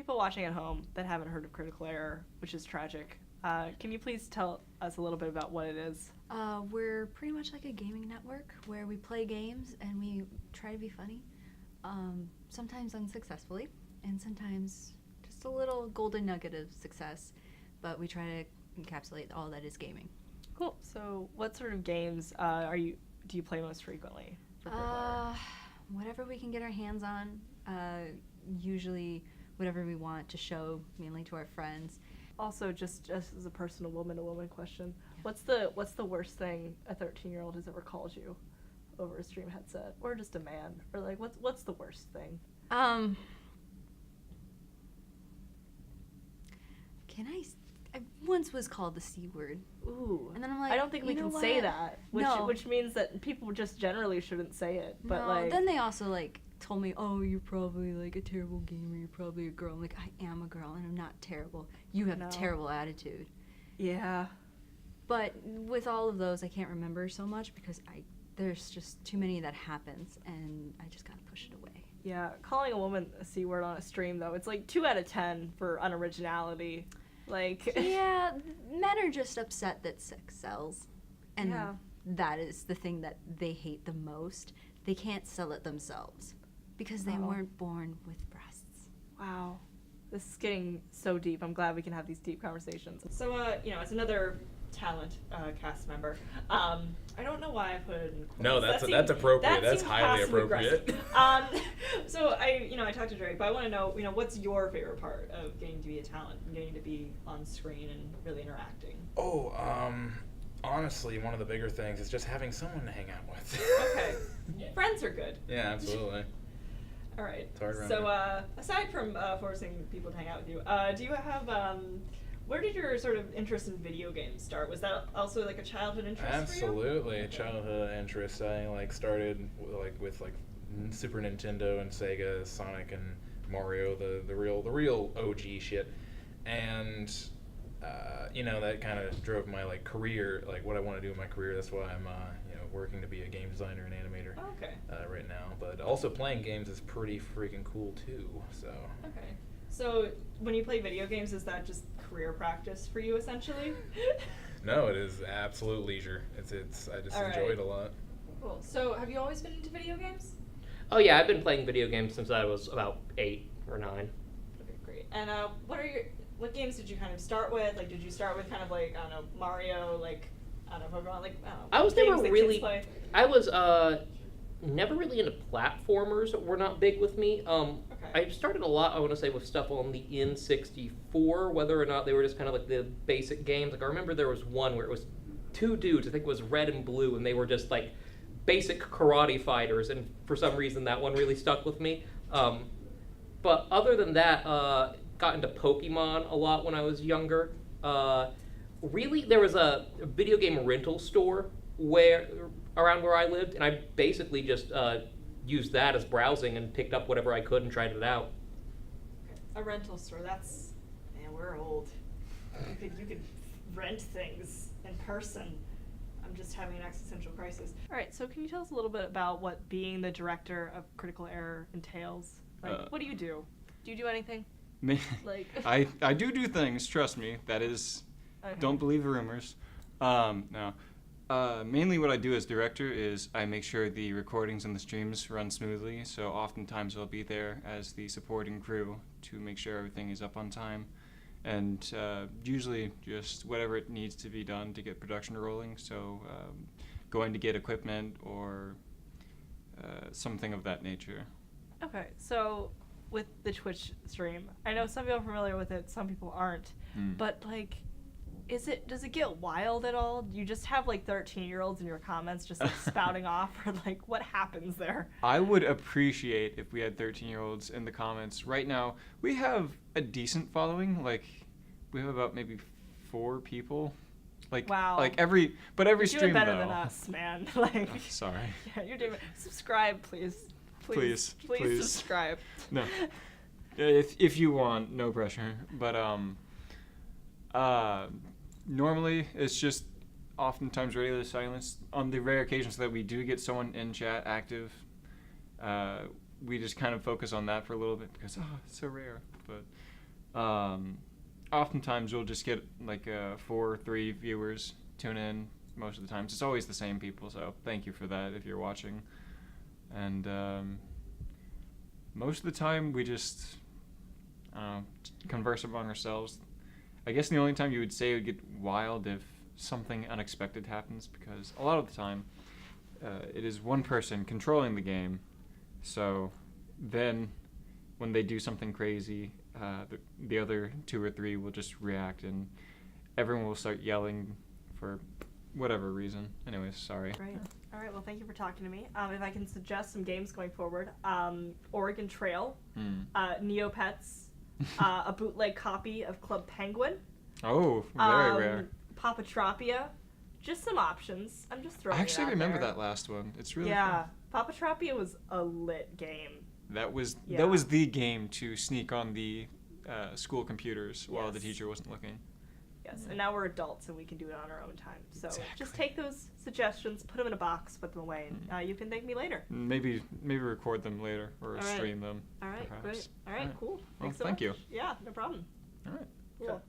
people watching at home that haven't heard of Critical Error, which is tragic, can you please tell us a little bit about what it is? We're pretty much like a gaming network where we play games and we try to be funny, sometimes unsuccessfully, and sometimes just a little golden nugget of success, but we try to encapsulate all that is gaming. Cool. So what sort of games do you play most frequently for Critical Error? Whatever we can get our hands on, usually whatever we want to show, mainly to our friends. Also, just as a personal woman-to-woman question, Yeah. what's the worst thing a 13-year-old has ever called you over a stream headset, or just a man, or like what's the worst thing? I once was called the C word. Ooh. And then I'm like, I don't think we can say that, which means that people just generally shouldn't say it. But no, like, then they also like told me, oh, you're probably like a terrible gamer. You're probably a girl. I'm like, I am a girl, and I'm not terrible. You have a terrible attitude. Yeah. But with all of those, I can't remember so much because there's just too many that happens, and I just gotta push it away. Yeah, calling a woman a C word on a stream though, it's like 2 out of 10 for unoriginality. Like, yeah, men are just upset that sex sells, and that is the thing that they hate the most. They can't sell it themselves because they weren't born with breasts. Wow, this is getting so deep. I'm glad we can have these deep conversations. So, as another talent cast member, I don't know why I put it in quotes. No, that's appropriate. That's highly appropriate. So I talked to Drake, but I want to know, what's your favorite part of getting to be a talent and getting to be on screen and really interacting? Oh, honestly, one of the bigger things is just having someone to hang out with. Okay. Friends are good. Yeah, absolutely. All right. It's hard So, aside from forcing people to hang out with you, do you have where did your sort of interest in video games start? Was that also like a childhood interest for you? Absolutely, childhood interest. I started with Super Nintendo and Sega, Sonic and Mario, the real OG shit, and that kind of drove my career, what I want to do in my career. That's why I'm working to be a game designer and animator. Okay. Right now, but also playing games is pretty freaking cool too. So. Okay. So when you play video games, is that just career practice for you essentially? No, it is absolute leisure. I just enjoy it a lot. Cool. So have you always been into video games? Oh yeah, I've been playing video games since I was about 8 or 9. Okay, great. And what games did you kind of start with? Like, did you start with kind of Mario, Pokemon, I was never really. Play? I was never really into platformers. Were not big with me. Okay. I started a lot, I want to say, with stuff on the N64, whether or not they were just kind of like the basic games. Like, I remember there was one where it was 2 dudes, I think it was red and blue, and they were just like basic karate fighters, and for some reason that one really stuck with me. But other than that, got into Pokemon a lot when I was younger. Really, there was a video game rental store around where I lived, and I basically just used that as browsing and picked up whatever I could and tried it out. A rental store, we're old. You could rent things in person. I'm just having an existential crisis. All right, so can you tell us a little bit about what being the director of Critical Error entails? What do you do? Do you do anything? I do things, trust me. That is, okay. Don't believe the rumors. No. Mainly what I do as director is I make sure the recordings and the streams run smoothly, so oftentimes I'll be there as the supporting crew to make sure everything is up on time, and usually just whatever it needs to be done to get production rolling, so going to get equipment or something of that nature. Okay, so with the Twitch stream, I know some people are familiar with it, some people aren't, but does it get wild at all? Do you just have 13-year-olds in your comments just spouting off, or what happens there? I would appreciate if we had 13-year-olds in the comments. Right now, we have a decent following. We have about maybe 4 people. Wow. Every you're stream doing better though. than us, man. Oh, sorry. Yeah, you're doing. Subscribe, please. Please subscribe. No. If you want, no pressure. But normally it's just oftentimes radio silence. On the rare occasions that we do get someone in chat active, we just kind of focus on that for a little bit because it's so rare. But Oftentimes you'll just get like 4 or 3 viewers tune in. Most of the times it's always the same people, so thank you for that if you're watching. And most of the time we just converse among ourselves. I guess the only time you would say it would get wild if something unexpected happens, because a lot of the time it is one person controlling the game, so then when they do something crazy, the other 2 or 3 will just react and everyone will start yelling for whatever reason. Anyways, sorry. Great. All right. Well, thank you for talking to me. If I can suggest some games going forward, Oregon Trail, Neopets, a bootleg copy of Club Penguin, Oh, very rare. Papatropia, just some options. I'm just throwing. I actually it out remember there. that last one. It's really yeah, fun. Papatropia was a lit game. That was Yeah. the game to sneak on the school computers while the Yes. teacher wasn't looking. Yes, and now we're adults and we can do it on our own time. So just Exactly. take those suggestions, put them in a box, put them away, and you can thank me later. Maybe record them later or All right. stream them. All right, perhaps. great. All right, All right. cool. Well, Thanks so thank much. you. Yeah, no problem. All right. Cool.